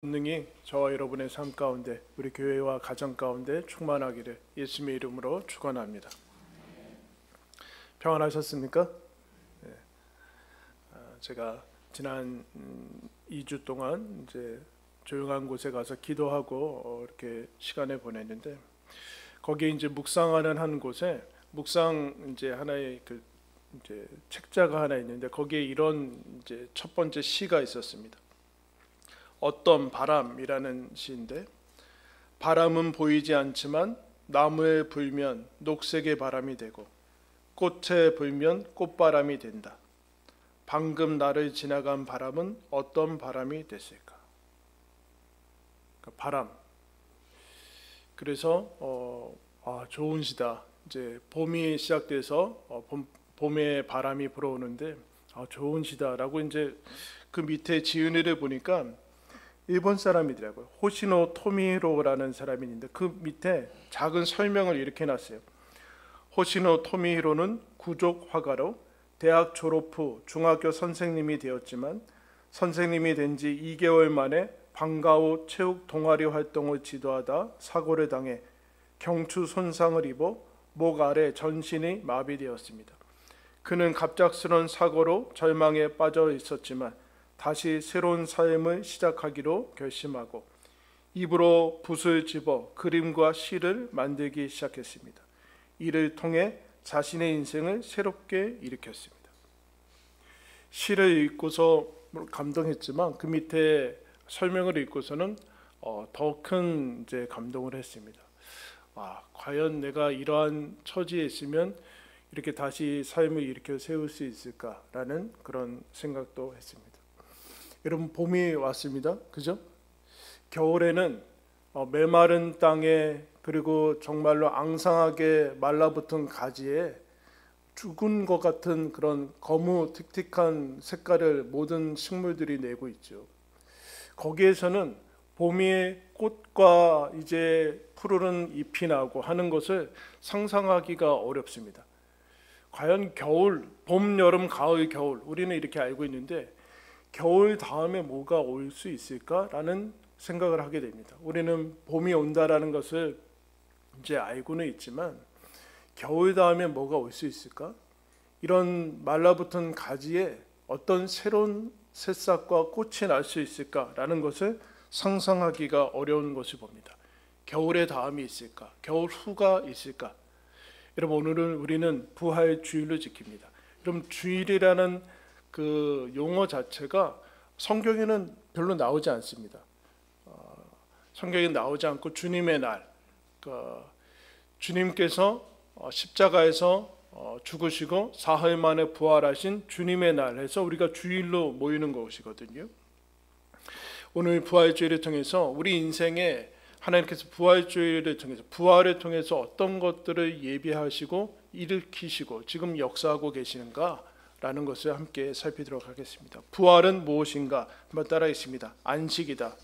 권능이 저와 여러분의 삶 가운데, 우리 교회와 가정 가운데 충만하기를 예수님의 이름으로 축원합니다. 평안하셨습니까? 네. 제가 지난 2주 동안 이제 조용한 곳에 가서 기도하고 이렇게 시간을 보냈는데, 거기에 이제 묵상하는 한 곳에 묵상 이제 하나의 그 이제 책자가 하나 있는데, 거기에 이런 이제 첫 번째 시가 있었습니다. 어떤 바람이라는 시인데, 바람은 보이지 않지만 나무에 불면 녹색의 바람이 되고 꽃에 불면 꽃바람이 된다. 방금 나를 지나간 바람은 어떤 바람이 됐을까? 그러니까 바람. 그래서 좋은 시다. 이제 봄이 시작돼서 봄에 바람이 불어오는데 좋은 시다라고 이제 그 밑에 지은이를 보니까 일본 사람이더라고요. 호시노 토미히로라는 사람이 있는데 그 밑에 작은 설명을 이렇게 해놨어요. 호시노 토미히로는 구족 화가로 대학 졸업 후 중학교 선생님이 되었지만, 선생님이 된 지 2개월 만에 방과 후 체육 동아리 활동을 지도하다 사고를 당해 경추 손상을 입어 목 아래 전신이 마비되었습니다. 그는 갑작스러운 사고로 절망에 빠져 있었지만 다시 새로운 삶을 시작하기로 결심하고 입으로 붓을 집어 그림과 시를 만들기 시작했습니다. 이를 통해 자신의 인생을 새롭게 일으켰습니다. 시를 읽고서 감동했지만 그 밑에 설명을 읽고서는 더 큰 이제 감동을 했습니다. 과연 내가 이러한 처지에 있으면 이렇게 다시 삶을 일으켜 세울 수 있을까라는 그런 생각도 했습니다. 여러분, 봄이 왔습니다. 그죠? 겨울에는 메마른 땅에, 그리고 정말로 앙상하게 말라붙은 가지에 죽은 것 같은 그런 거무틱틱한 색깔을 모든 식물들이 내고 있죠. 거기에서는 봄의 꽃과 이제 푸르른 잎이 나고 하는 것을 상상하기가 어렵습니다. 과연 겨울, 봄, 여름, 가을, 겨울, 우리는 이렇게 알고 있는데 겨울 다음에 뭐가 올 수 있을까라는 생각을 하게 됩니다. 우리는 봄이 온다라는 것을 이제 알고는 있지만 겨울 다음에 뭐가 올 수 있을까? 이런 말라붙은 가지에 어떤 새로운 새싹과 꽃이 날 수 있을까라는 것을 상상하기가 어려운 것을 봅니다. 겨울의 다음이 있을까? 겨울 후가 있을까? 여러분, 오늘은 우리는 부활 주일을 지킵니다. 여러분, 주일이라는 그 용어 자체가 성경에는 별로 나오지 않습니다. 성경에 나오지 않고 주님의 날, 주님께서 십자가에서 죽으시고 사흘 만에 부활하신 주님의 날 해서 우리가 주일로 모이는 것이거든요. 오늘 부활주일을 통해서 우리 인생에 하나님께서 부활주일을 통해서, 부활을 통해서 어떤 것들을 예비하시고 일으키시고 지금 역사하고 계시는가 라는 것을 함께 살피도록 하겠습니다. 부활은 무엇인가? 한번 따라하겠습니다. 안식이다.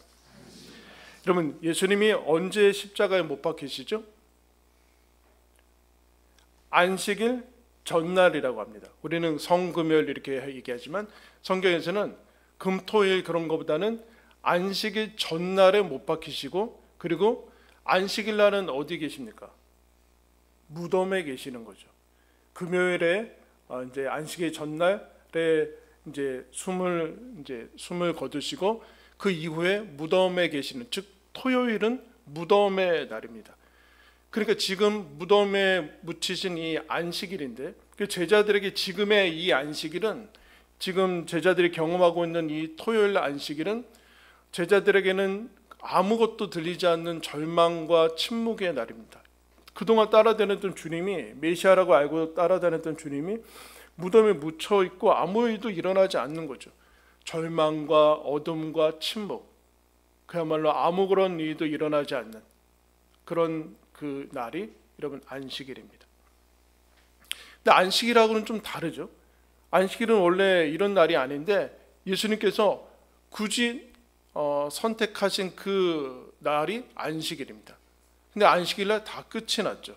여러분, 예수님이 언제 십자가에 못 박히시죠? 안식일 전날이라고 합니다. 우리는 성금요일 이렇게 얘기하지만 성경에서는 금토일 그런 것보다는 안식일 전날에 못 박히시고, 그리고 안식일 날은 어디 계십니까? 무덤에 계시는 거죠. 금요일에 이제 안식일 전날에 이제 숨을 거두시고 그 이후에 무덤에 계시는, 즉 토요일은 무덤의 날입니다. 그러니까 지금 무덤에 묻히신 이 안식일인데, 그 제자들에게 지금의 이 안식일은, 지금 제자들이 경험하고 있는 이 토요일 안식일은 제자들에게는 아무것도 들리지 않는 절망과 침묵의 날입니다. 그동안 따라다녔던 주님이, 메시아라고 알고 따라다녔던 주님이 무덤에 묻혀 있고 아무 일도 일어나지 않는 거죠. 절망과 어둠과 침묵, 그야말로 아무런 일도 일어나지 않는 그런 그 날이 여러분 안식일입니다. 근데 안식일하고는 좀 다르죠. 안식일은 원래 이런 날이 아닌데 예수님께서 굳이 선택하신 그 날이 안식일입니다. 근데 안식일날 다 끝이 났죠.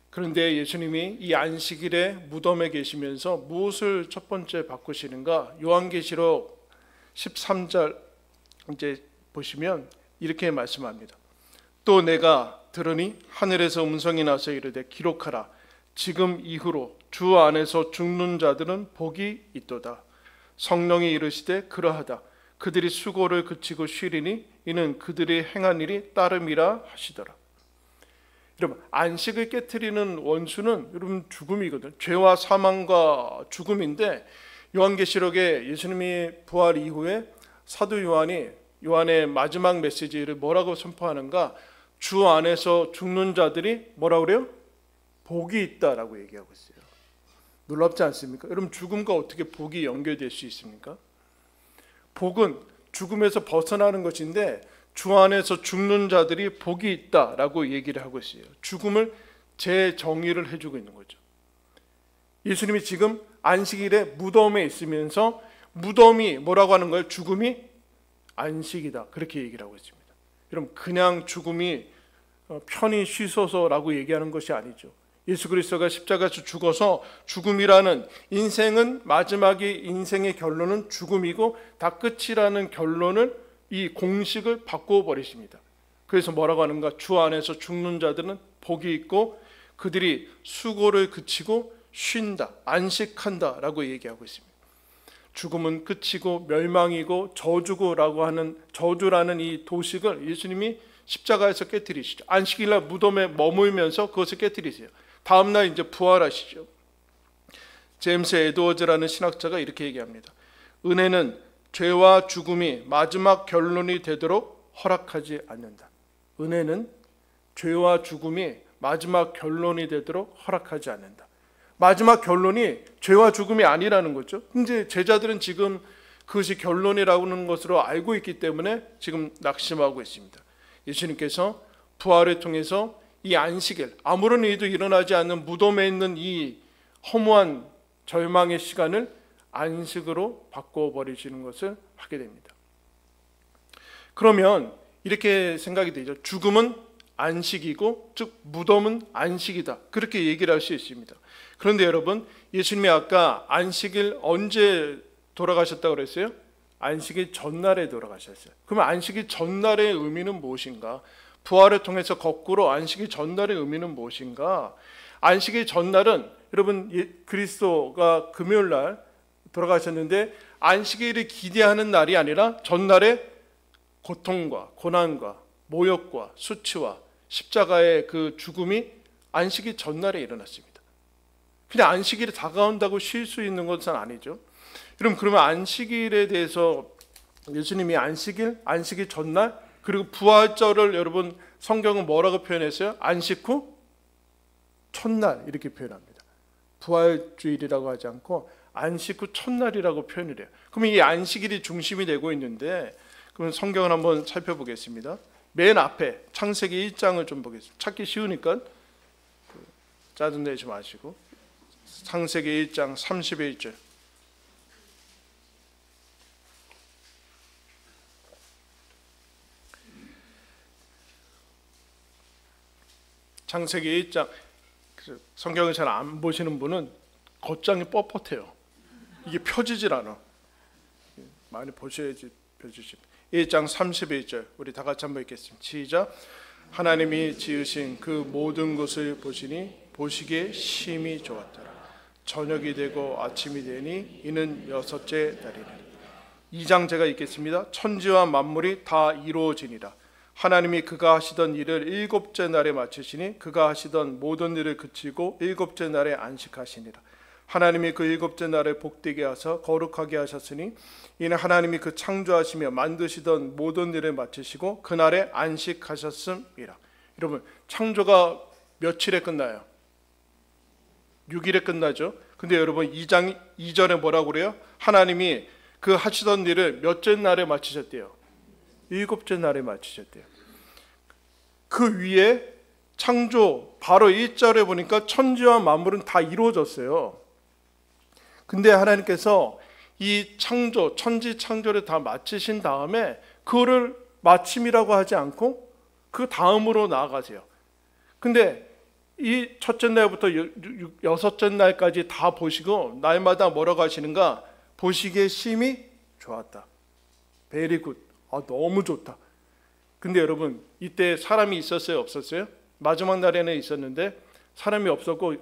그런데 예수님이 이 안식일에 무덤에 계시면서 무엇을 첫 번째 바꾸시는가? 요한계시록 13장 이제 보시면 이렇게 말씀합니다. 또 내가 들으니 하늘에서 음성이 나서 이르되 기록하라. 지금 이후로 주 안에서 죽는 자들은 복이 있도다. 성령이 이르시되 그러하다. 그들이 수고를 그치고 쉬리니 이는 그들이 행한 일이 따름이라 하시더라. 여러분, 안식을 깨트리는 원수는 여러분 죽음이거든. 죄와 사망과 죽음인데, 요한계시록에 예수님이 부활 이후에 사도 요한의 마지막 메시지를 뭐라고 선포하는가? 주 안에서 죽는 자들이 뭐라고 그래요? 복이 있다라고 얘기하고 있어요. 놀랍지 않습니까? 여러분, 죽음과 어떻게 복이 연결될 수 있습니까? 복은 죽음에서 벗어나는 것인데 주 안에서 죽는 자들이 복이 있다라고 얘기를 하고 있어요. 죽음을 재정의를 해주고 있는 거죠. 예수님이 지금 안식일에 무덤에 있으면서 무덤이 뭐라고 하는 거예요? 죽음이 안식이다, 그렇게 얘기를 하고 있습니다. 여러분, 그냥 죽음이 편히 쉬소서라고 얘기하는 것이 아니죠. 예수 그리스도가 십자가에서 죽어서 죽음이라는, 인생은 마지막에 인생의 결론은 죽음이고 다 끝이라는 결론을, 이 공식을 바꾸어 버리십니다. 그래서 뭐라고 하는가? 주 안에서 죽는 자들은 복이 있고 그들이 수고를 그치고 쉰다, 안식한다라고 얘기하고 있습니다. 죽음은 끝이고 멸망이고 저주고라고 하는, 저주라는 이 도식을 예수님이 십자가에서 깨뜨리시죠. 안식일날 무덤에 머물면서 그것을 깨뜨리세요. 다음날 이제 부활하시죠. 제임스 에드워즈라는 신학자가 이렇게 얘기합니다. 은혜는 죄와 죽음이 마지막 결론이 되도록 허락하지 않는다. 은혜는 죄와 죽음이 마지막 결론이 되도록 허락하지 않는다. 마지막 결론이 죄와 죽음이 아니라는 거죠. 이제 제자들은 지금 그것이 결론이라는 것으로 알고 있기 때문에 지금 낙심하고 있습니다. 예수님께서 부활을 통해서 이 안식일, 아무런 일도 일어나지 않는 무덤에 있는 이 허무한 절망의 시간을 안식으로 바꿔버리시는 것을 하게 됩니다. 그러면 이렇게 생각이 되죠. 죽음은 안식이고, 즉 무덤은 안식이다, 그렇게 얘기를 할 수 있습니다. 그런데 여러분, 예수님이 아까 안식일 언제 돌아가셨다고 그랬어요? 안식일 전날에 돌아가셨어요. 그러면 안식일 전날의 의미는 무엇인가? 부활을 통해서 거꾸로 안식일 전날의 의미는 무엇인가? 안식일 전날은 여러분, 그리스도가 금요일날 돌아가셨는데 안식일을 기대하는 날이 아니라 전날에 고통과 고난과 모욕과 수치와 십자가의 그 죽음이 안식일 전날에 일어났습니다. 그냥 안식일이 다가온다고 쉴 수 있는 것은 아니죠. 여러분, 그러면 안식일에 대해서 예수님이 안식일 전날, 그리고 부활절을 여러분 성경은 뭐라고 표현했어요? 안식 후 첫날, 이렇게 표현합니다. 부활주일이라고 하지 않고 안식 후 첫날이라고 표현을 해요. 그러면 이 안식일이 중심이 되고 있는데, 그럼 성경을 한번 살펴보겠습니다. 맨 앞에 창세기 1장을 좀 보겠습니다. 찾기 쉬우니까 짜증내지 마시고, 창세기 1장 31절. 창세기 1장, 성경을 잘 안 보시는 분은 겉장이 뻣뻣해요. 이게 펴지질 않아. 많이 보셔야지 펴지십니다. 1장 31절 우리 다 같이 한번 읽겠습니다. 시작. 하나님이 지으신 그 모든 것을 보시니 보시기에 심히 좋았더라. 저녁이 되고 아침이 되니 이는 여섯째 날이라. 2장 제가 읽겠습니다. 천지와 만물이 다 이루어지니라. 하나님이 그가 하시던 일을 일곱째 날에 마치시니 그가 하시던 모든 일을 그치고 일곱째 날에 안식하시니라. 하나님이 그 일곱째 날을 복되게 하사 거룩하게 하셨으니 이는 하나님이 그 창조하시며 만드시던 모든 일을 마치시고 그날에 안식하셨음이라. 여러분, 창조가 며칠에 끝나요? 6일에 끝나죠. 근데 여러분, 2장 2절에 뭐라고 그래요? 하나님이 그 하시던 일을 몇째 날에 마치셨대요? 일곱째 날에 마치셨대요. 그 위에 창조, 바로 1절에 보니까 천지와 만물은 다 이루어졌어요. 근데 하나님께서 이 창조, 천지 창조를 다 마치신 다음에 그거를 마침이라고 하지 않고 그 다음으로 나아가세요. 근데 이 첫째 날부터 여섯째 날까지 다 보시고 날마다 뭐라고 하시는가? 보시기에 심히 좋았다. Very good. 너무 좋다. 근데 여러분, 이때 사람이 있었어요, 없었어요? 마지막 날에는 있었는데 사람이 없었고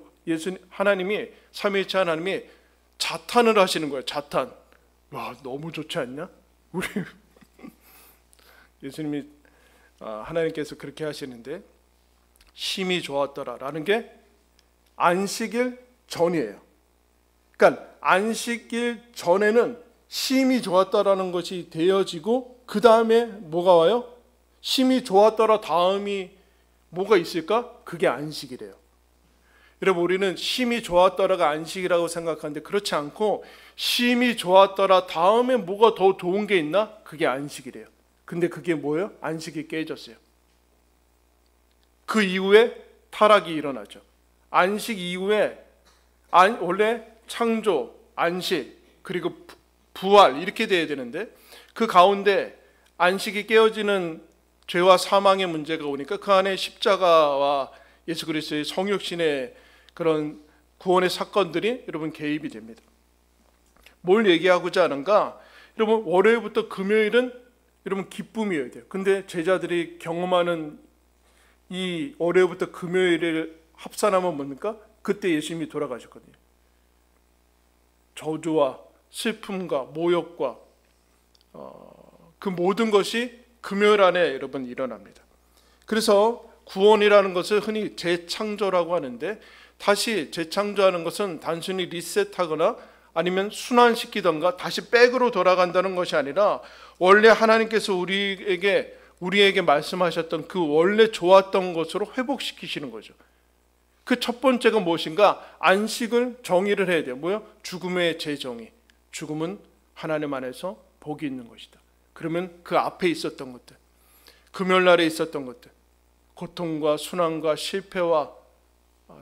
하나님이, 삼위일체 하나님이 자탄을 하시는 거예요. 자탄. 와, 너무 좋지 않냐? 우리 예수님이 하나님께서 그렇게 하시는데 심히 좋았더라라는 게 안식일 전이에요. 그러니까 안식일 전에는 심히 좋았다라는 것이 되어지고 그 다음에 뭐가 와요? 심히 좋았더라 다음이 뭐가 있을까? 그게 안식이래요. 여러분, 우리는 심히 좋았더라가 안식이라고 생각하는데 그렇지 않고 심히 좋았더라 다음에 뭐가 더 좋은 게 있나? 그게 안식이래요. 근데 그게 뭐예요? 안식이 깨졌어요. 그 이후에 타락이 일어나죠. 안식 이후에 원래 창조, 안식, 그리고 부활 이렇게 돼야 되는데 그 가운데 안식이 깨어지는 죄와 사망의 문제가 오니까 그 안에 십자가와 예수 그리스도의 성육신의 그런 구원의 사건들이 여러분 개입이 됩니다. 뭘 얘기하고자 하는가? 여러분, 월요일부터 금요일은 여러분 기쁨이어야 돼요. 근데 제자들이 경험하는 이 월요일부터 금요일을 합산하면 뭡니까? 그때 예수님이 돌아가셨거든요. 저주와 슬픔과 모욕과 그 모든 것이 금요일 안에 여러분 일어납니다. 그래서 구원이라는 것을 흔히 재창조라고 하는데, 다시 재창조하는 것은 단순히 리셋하거나 아니면 순환시키던가 다시 백으로 돌아간다는 것이 아니라 원래 하나님께서 우리에게 말씀하셨던 그 원래 좋았던 것으로 회복시키시는 거죠. 그 첫 번째가 무엇인가? 안식을 정의를 해야 돼요. 뭐요? 죽음의 재정의. 죽음은 하나님 안에서 복이 있는 것이다. 그러면 그 앞에 있었던 것들, 금요일날에 있었던 것들, 고통과 순환과 실패와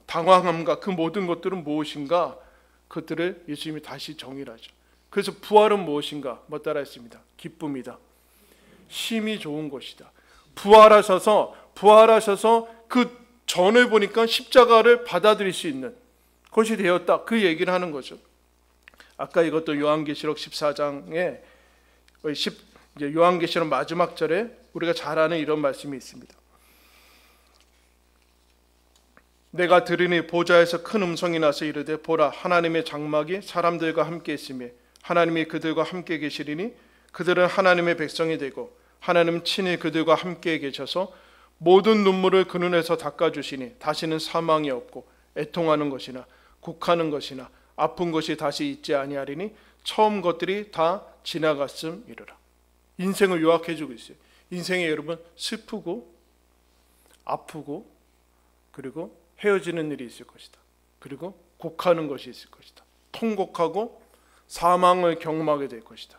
당황함과 그 모든 것들은 무엇인가? 그것들을 예수님이 다시 정의를 하죠. 그래서 부활은 무엇인가? 뭐 따라 했습니다. 기쁨이다. 심히 좋은 것이다. 부활하셔서 그 전을 보니까 십자가를 받아들일 수 있는 것이 되었다. 그 얘기를 하는 거죠. 아까 이것도 요한계시록 14장에 요한계시록 마지막 절에 우리가 잘 아는 이런 말씀이 있습니다. 내가 들으니 보좌에서 큰 음성이 나서 이르되 보라, 하나님의 장막이 사람들과 함께 있으며 하나님이 그들과 함께 계시리니 그들은 하나님의 백성이 되고 하나님 친히 그들과 함께 계셔서 모든 눈물을 그 눈에서 닦아주시니 다시는 사망이 없고 애통하는 것이나 곡하는 것이나 아픈 것이 다시 있지 아니하리니 처음 것들이 다 지나갔음이로라. 인생을 요약해주고 있어요. 인생에 여러분 슬프고 아프고 그리고 헤어지는 일이 있을 것이다. 그리고 곡하는 것이 있을 것이다. 통곡하고 사망을 경험하게 될 것이다.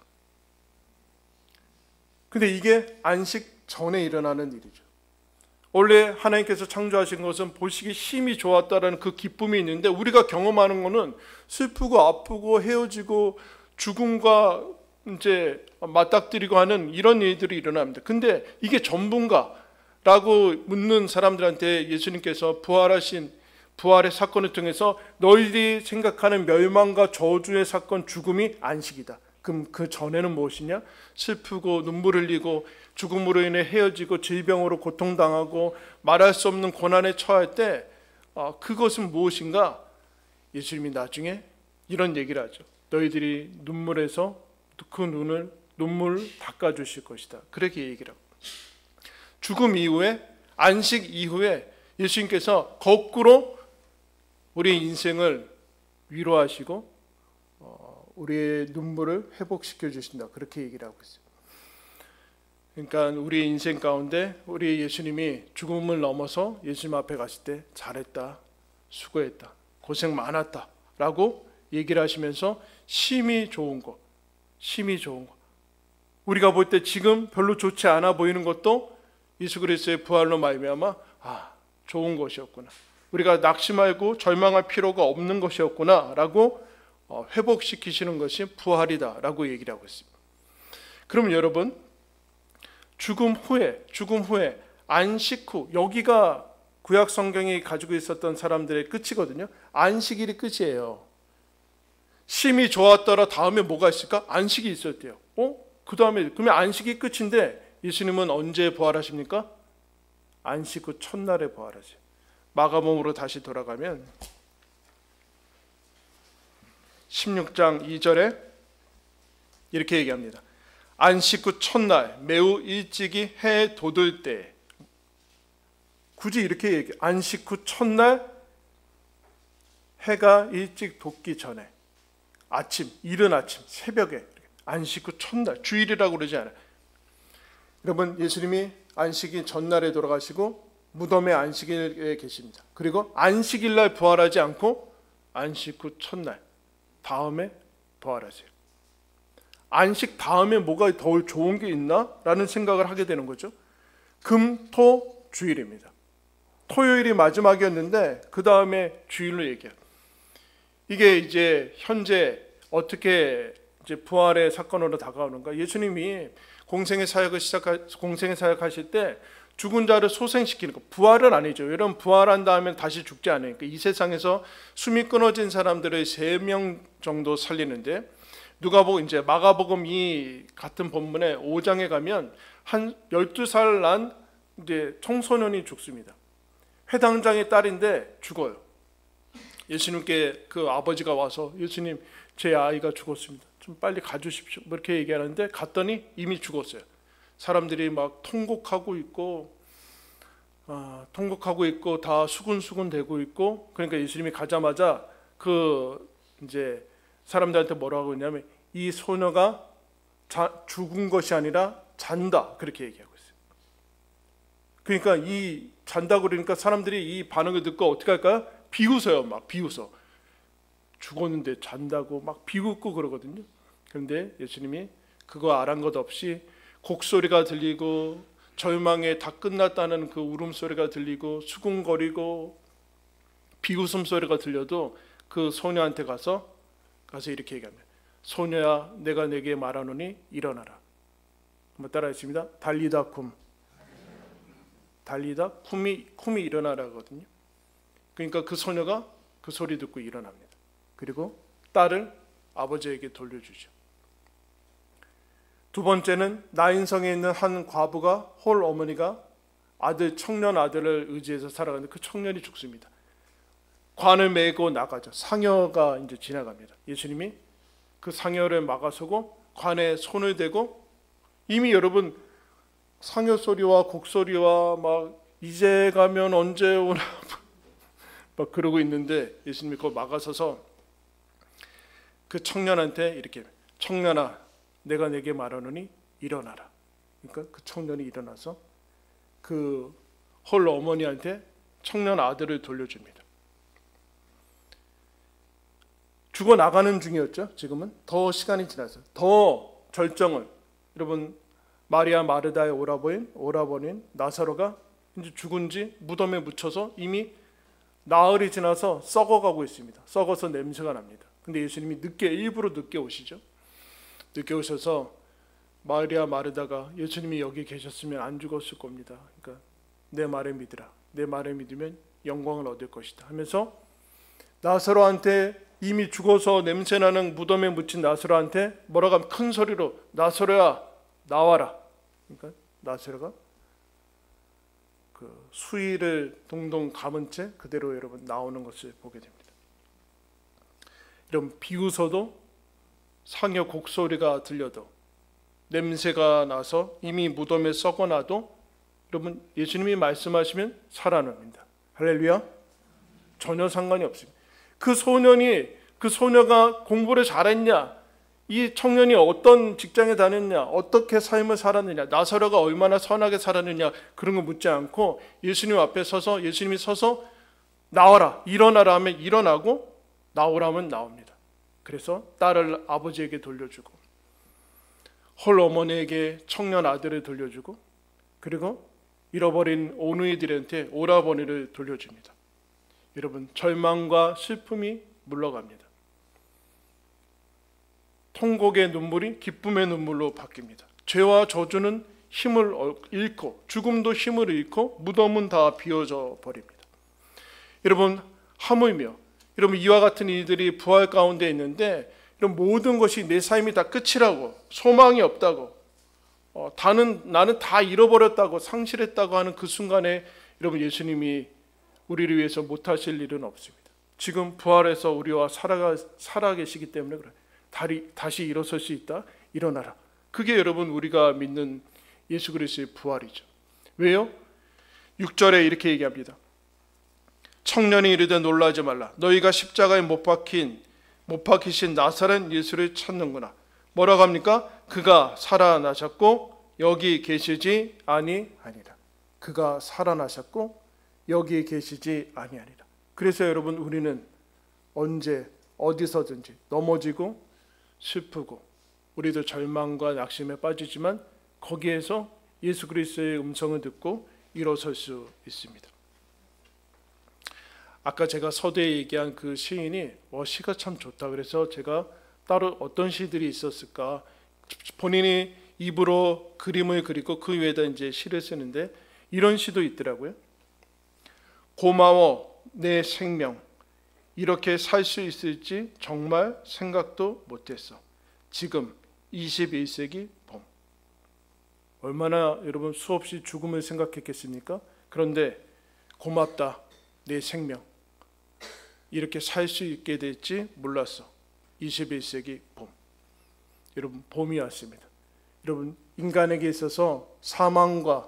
근데 이게 안식 전에 일어나는 일이죠. 원래 하나님께서 창조하신 것은 보시기 심히 좋았다라는 그 기쁨이 있는데 우리가 경험하는 것은 슬프고 아프고 헤어지고 죽음과 이제 맞닥뜨리고 하는 이런 일들이 일어납니다. 근데 이게 전부인가? 라고 묻는 사람들한테 예수님께서 부활의 사건을 통해서 너희들이 생각하는 멸망과 저주의 사건, 죽음이 안식이다. 그럼 그 전에는 무엇이냐? 슬프고 눈물 흘리고 죽음으로 인해 헤어지고 질병으로 고통당하고 말할 수 없는 고난에 처할 때 그것은 무엇인가? 예수님이 나중에 이런 얘기를 하죠. 너희들이 눈물에서 그 눈물 닦아주실 것이다. 그렇게 얘기를 하고, 죽음 이후에, 안식 이후에 예수님께서 거꾸로 우리의 인생을 위로하시고 우리의 눈물을 회복시켜 주신다. 그렇게 얘기를 하고 있어요. 그러니까 우리의 인생 가운데 우리 예수님이 죽음을 넘어서 예수님 앞에 갔을 때 잘했다, 수고했다, 고생 많았다 라고 얘기를 하시면서 심히 좋은 것, 우리가 볼 때 지금 별로 좋지 않아 보이는 것도 예수 그리스도의 부활로 말미암아 좋은 것이었구나, 우리가 낙심하고 절망할 필요가 없는 것이었구나 라고 회복시키시는 것이 부활이다 라고 얘기를 하고 있습니다. 그럼 여러분, 죽음 후에 안식 후, 여기가 구약 성경이 가지고 있었던 사람들의 끝이거든요. 안식일이 끝이에요. 심히 좋았더라 다음에 뭐가 있을까? 안식이 있었대요. 그 다음에 그러면 안식이 끝인데 예수님은 언제 부활하십니까? 안식 후 첫날에 부활하세요. 마가복음으로 다시 돌아가면 16장 2절에 이렇게 얘기합니다. 안식 후 첫날 매우 일찍이 해 돋을 때, 굳이 이렇게 얘기해요. 안식 후 첫날 해가 일찍 돋기 전에, 아침, 이른 아침, 새벽에, 안식 후 첫날, 주일이라고 그러지 않아요. 여러분, 예수님이 안식일 전날에 돌아가시고 무덤에 안식일에 계십니다. 그리고 안식일 날 부활하지 않고 안식 후 첫날 다음에 부활하세요. 안식 다음에 뭐가 더 좋은 게 있나? 라는 생각을 하게 되는 거죠. 금, 토, 주일입니다. 토요일이 마지막이었는데 그 다음에 주일로 얘기해요. 이게 이제 현재 어떻게 이제 부활의 사건으로 다가오는가? 예수님이 공생의 사역하실 때 죽은 자를 소생시키는 거, 부활은 아니죠. 여러분, 부활한 다음에 다시 죽지 않으니까 이 세상에서 숨이 끊어진 사람들을 3명 정도 살리는데, 누가복음, 이제 마가복음 이 같은 본문에 5장에 가면 한 12살 난 이제 청소년이 죽습니다. 회당장의 딸인데 죽어요. 예수님께 그 아버지가 와서, 예수님, 제 아이가 죽었습니다. 좀 빨리 가주십시오. 이렇게 얘기하는데 갔더니 이미 죽었어요. 사람들이 막 통곡하고 있고 다 수군수군 대고 있고, 그러니까 예수님이 가자마자 그 이제 사람들한테 뭐라고 했냐면, 이 소녀가 죽은 것이 아니라 잔다, 그렇게 얘기하고 있어요. 그러니까 이 잔다 그러니까 사람들이 이 반응을 듣고 어떻게 할까요? 비웃어요. 막 비웃어. 죽었는데 잔다고 막 비웃고 그러거든요. 그런데 예수님이 그거 아란 것 없이 곡소리가 들리고 절망에 다 끝났다는 그 울음소리가 들리고 수군거리고 비웃음 소리가 들려도 그 소녀한테 가서 이렇게 얘기합니다. 소녀야, 내가 내게 말하노니 일어나라. 한번 따라했습니다. 달리다 쿰. 달리다 쿰이 일어나라거든요. 그러니까 그 소녀가 그 소리 듣고 일어납니다. 그리고 딸을 아버지에게 돌려주죠. 두 번째는 나인성에 있는 한 과부가, 홀 어머니가 청년 아들을 의지해서 살아가는데 그 청년이 죽습니다. 관을 메고 나가죠. 상여가 이제 지나갑니다. 예수님이 그 상여를 막아서고 관에 손을 대고, 이미 여러분 상여 소리와 곡소리와 막 이제 가면 언제 오나 막 그러고 있는데 예수님이 그걸 막아서서 그 청년한테 이렇게, 청년아, 내가 내게 말하노니 일어나라. 그러니까 그 청년이 일어나서 그 홀 어머니한테 청년 아들을 돌려줍니다. 죽어나가는 중이었죠. 지금은 더 시간이 지나서 더 절정을, 여러분 마리아 마르다의 오라버니 나사로가 이제 죽은 지 무덤에 묻혀서 이미 나흘이 지나서 썩어가고 있습니다. 썩어서 냄새가 납니다. 근데 예수님이 일부러 늦게 오시죠. 늦게 오셔서 마리아 마르다가, 예수님이 여기 계셨으면 안 죽었을 겁니다. 그러니까 내 말을 믿으라. 내 말을 믿으면 영광을 얻을 것이다 하면서 나사로한테, 이미 죽어서 냄새나는 무덤에 묻힌 나사로한테 뭐라고 하면 큰 소리로, 나사로야 나와라. 그러니까 나사로가 그 수의를 동동 감은 채 그대로 여러분 나오는 것을 보게 됩니다. 여러분, 비웃어도 상여 곡소리가 들려도 냄새가 나서 이미 무덤에 썩어나도 여러분 예수님이 말씀하시면 살아납니다. 할렐루야. 전혀 상관이 없습니다. 그 소녀가 공부를 잘했냐, 이 청년이 어떤 직장에 다녔냐, 어떻게 삶을 살았느냐, 나사로가 얼마나 선하게 살았느냐, 그런 거 묻지 않고 예수님 앞에 서서, 예수님이 서서 나와라, 일어나라 하면 일어나고 나오라 하면 나옵니다. 그래서 딸을 아버지에게 돌려주고 홀 어머니에게 청년 아들을 돌려주고, 그리고 잃어버린 오누이들한테 오라버니를 돌려줍니다. 여러분, 절망과 슬픔이 물러갑니다. 통곡의 눈물이 기쁨의 눈물로 바뀝니다. 죄와 저주는 힘을 잃고, 죽음도 힘을 잃고, 무덤은 다 비워져 버립니다. 여러분, 하물며 여러분 이와 같은 일들이 부활 가운데 있는데, 이런 모든 것이 내 삶이 다 끝이라고, 소망이 없다고, 나는 다 잃어버렸다고, 상실했다고 하는 그 순간에 여러분, 예수님이 우리를 위해서 못하실 일은 없습니다. 지금 부활해서 우리와 살아 계시기 때문에 그래. 다시 일어설 수 있다. 일어나라. 그게 여러분, 우리가 믿는 예수 그리스도의 부활이죠. 왜요? 6절에 이렇게 얘기합니다. 청년이 이르되 놀라지 말라. 너희가 십자가에 못 박히신 나사렛 예수를 찾는구나. 뭐라고 합니까? 그가 살아나셨고 여기 계시지 아니하니라. 그가 살아나셨고 여기 계시지 아니하니라. 그래서 여러분, 우리는 언제 어디서든지 넘어지고 슬프고 우리도 절망과 낙심에 빠지지만 거기에서 예수 그리스도의 음성을 듣고 일어설 수 있습니다. 아까 제가 서두에 얘기한 그 시인이 시가 참 좋다 그래서 제가 따로 어떤 시들이 있었을까, 본인이 입으로 그림을 그리고 그 위에다 이제 시를 쓰는데 이런 시도 있더라고요. 고마워 내 생명, 이렇게 살 수 있을지 정말 생각도 못했어. 지금 21세기 봄. 얼마나 여러분 수없이 죽음을 생각했겠습니까? 그런데 고맙다 내 생명, 이렇게 살 수 있게 될지 몰랐어. 21세기 봄. 여러분, 봄이 왔습니다. 여러분, 인간에게 있어서 사망과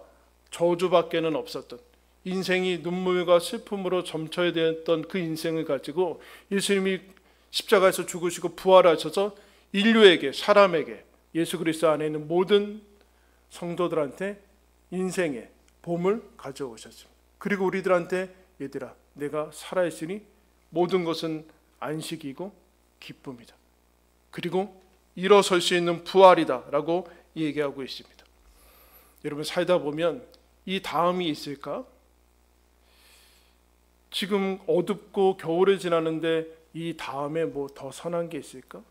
저주밖에는 없었던, 인생이 눈물과 슬픔으로 점쳐야 되었던 그 인생을 가지고 예수님이 십자가에서 죽으시고 부활하셔서 인류에게, 사람에게, 예수 그리스도 안에 있는 모든 성도들한테 인생의 봄을 가져오셨습니다. 그리고 우리들한테 얘들아, 내가 살아있으니 모든 것은 안식이고 기쁨이다. 그리고 일어설 수 있는 부활이다 라고 얘기하고 있습니다. 여러분, 살다 보면 이 다음이 있을까? 지금 어둡고 겨울을 지나는데 이 다음에 뭐 더 선한 게 있을까?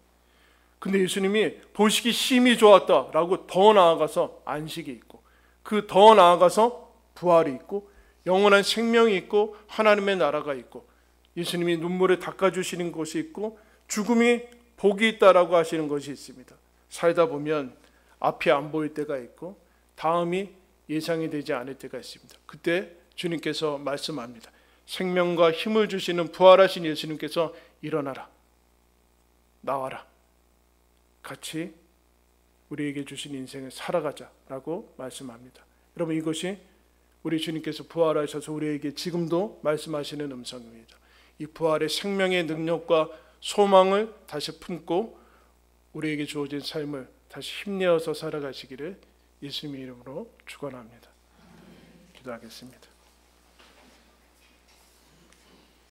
근데 예수님이 보시기 심히 좋았다라고 더 나아가서 안식이 있고, 그 더 나아가서 부활이 있고, 영원한 생명이 있고, 하나님의 나라가 있고, 예수님이 눈물을 닦아주시는 것이 있고, 죽음이 복이 있다라고 하시는 것이 있습니다. 살다 보면 앞이 안 보일 때가 있고 다음이 예상이 되지 않을 때가 있습니다. 그때 주님께서 말씀합니다. 생명과 힘을 주시는 부활하신 예수님께서 일어나라, 나와라, 같이 우리에게 주신 인생을 살아가자라고 말씀합니다. 여러분, 이것이 우리 주님께서 부활하셔서 우리에게 지금도 말씀하시는 음성입니다. 이 부활의 생명의 능력과 소망을 다시 품고 우리에게 주어진 삶을 다시 힘내어서 살아가시기를 예수님의 이름으로 축원합니다. 기도하겠습니다.